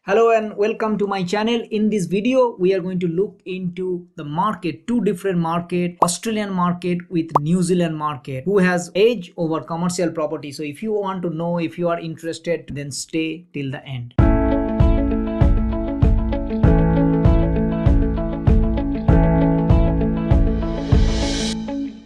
Hello and welcome to my channel. In this video, we are going to look into the market, two different market, Australian market with New Zealand market, who has edge over commercial property. So if you want to know, if you are interested, then stay till the end.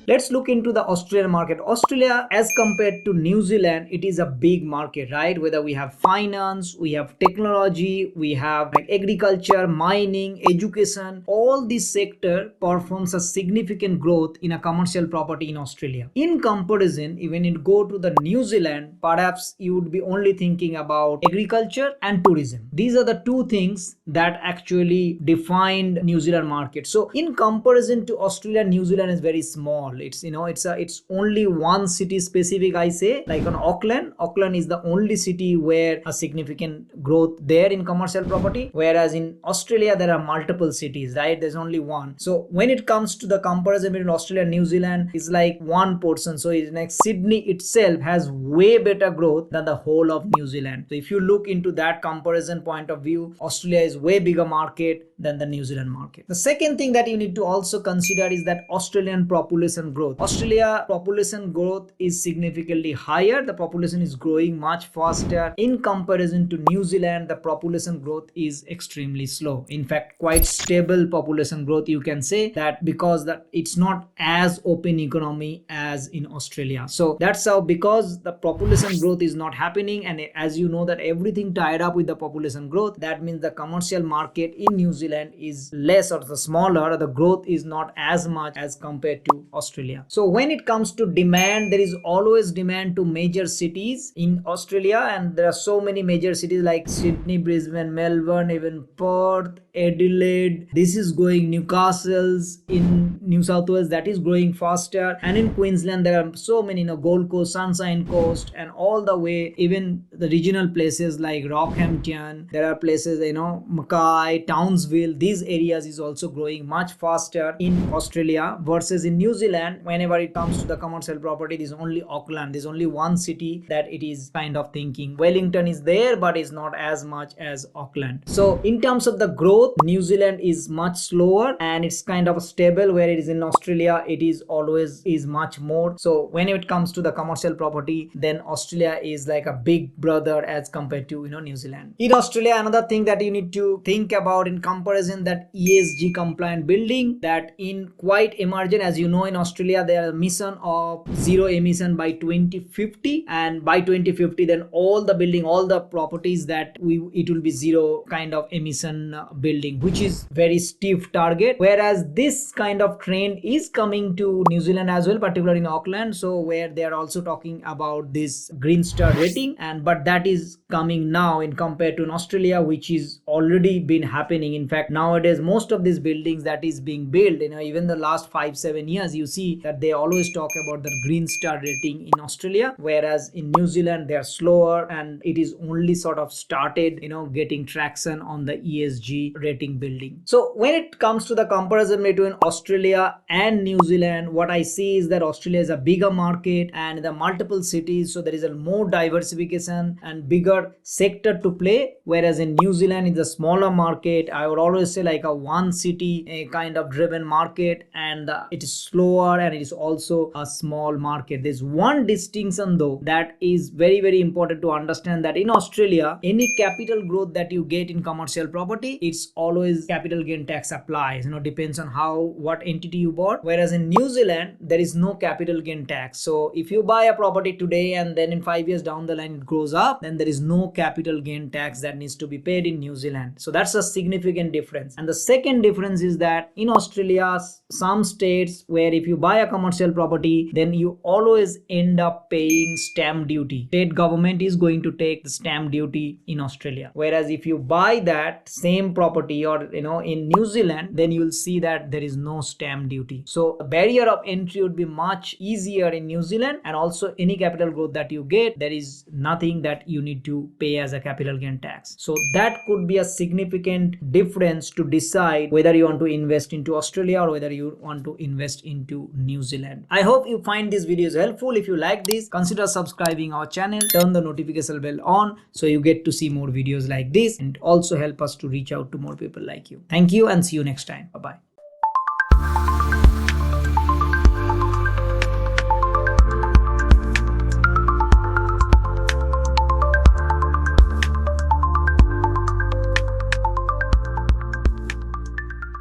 Let's look into the Australian market. Australia, as compared to New Zealand, it is a big market, right? Whether we have finance, we have technology, we have like agriculture, mining, education, all this sector performs a significant growth in a commercial property in Australia. In comparison, even if you go to the New Zealand, perhaps you would be only thinking about agriculture and tourism. These are the two things that actually defined New Zealand market. So in comparison to Australia, New Zealand is very small. It's only one city specific. I say like on Auckland is the only city where a significant growth there in commercial property, whereas in Australia there are multiple cities, right? There's only one. So when it comes to the comparison between Australia and New Zealand, is like one person. So it's like Sydney itself has way better growth than the whole of New Zealand. So if you look into that comparison point of view, Australia is way bigger market than the New Zealand market. The second thing that you need to also consider is that Australian population growth. Australia population growth is significantly higher. The population is growing much faster in comparison to New Zealand. The population growth is extremely slow. In fact, quite stable population growth, you can say that, because that it's not as open economy as in Australia. So that's how, because the population growth is not happening, and as you know that everything tied up with the population growth, that means the commercial market in New Zealand is less, or the smaller. The growth is not as much as compared to Australia. So when it comes to demand, there is always demand to major cities in Australia, and there are so many major cities like Sydney, Brisbane, Melbourne, even Perth, Adelaide. This is going, Newcastle's in New South Wales, that is growing faster, and in Queensland there are so many, Gold Coast, Sunshine Coast, and all the way even the regional places like Rockhampton. There are places, Mackay, Townsville. These areas is also growing much faster in Australia versus in New Zealand. Whenever it comes to the commercial property, there's only Auckland. There's only one city that it is kind of thinking. Wellington is there, but it's not as much as Auckland. So in terms of the growth, New Zealand is much slower and it's kind of stable, where it is in Australia it is always is much more. So when it comes to the commercial property, then Australia is like a big brother as compared to New Zealand. In Australia, another thing that you need to think about in comparison, that ESG compliant building, that in quite emergent. As you know, in Australia there are mission of zero emission by 2050, and by 2050 then all the building, all the properties that it will be zero kind of emission building, which is very stiff target. Whereas this kind of trend is coming to New Zealand as well, particularly in Auckland, so where they are also talking about this green star rating, and but that is coming now in compared to in Australia, which is already been happening. In fact, nowadays most of these buildings that is being built, even the last 5-7 years, you see that they always talk about the green star rating in Australia, whereas in New Zealand they are slower, and it is only sort of started getting traction on the ESG rating building. So when it comes to the comparison between Australia and New Zealand, what I see is that Australia is a bigger market and the multiple cities, so there is a more diversification and bigger sector to play, whereas in New Zealand is a smaller market. I would always say like a one city a kind of driven market, and it is slower, and it is also a small market. There's one distinction though that is very, very important to understand, that in Australia any capital growth that you get in commercial property, it's always capital gain tax applies, depends on what entity you bought, whereas in New Zealand there is no capital gain tax. So if you buy a property today and then in 5 years down the line it grows up, then there is no capital gain tax that needs to be paid in New Zealand. So that's a significant difference. And the second difference is that in Australia, some states where if you buy a commercial property, then you always end up paying stamp duty. State government is going to take the stamp duty in Australia, whereas if you buy that same property or in New Zealand, then you will see that there is no stamp duty. So the barrier of entry would be much easier in New Zealand, and also any capital growth that you get, there is nothing that you need to pay as a capital gain tax. So that could be a significant difference to decide whether you want to invest into Australia or whether you want to invest into New Zealand. I hope you find these videos helpful. If you like this, consider subscribing our channel, turn the notification bell on so you get to see more videos like this, and also help us to reach out to more people like you. Thank you and see you next time. Bye bye.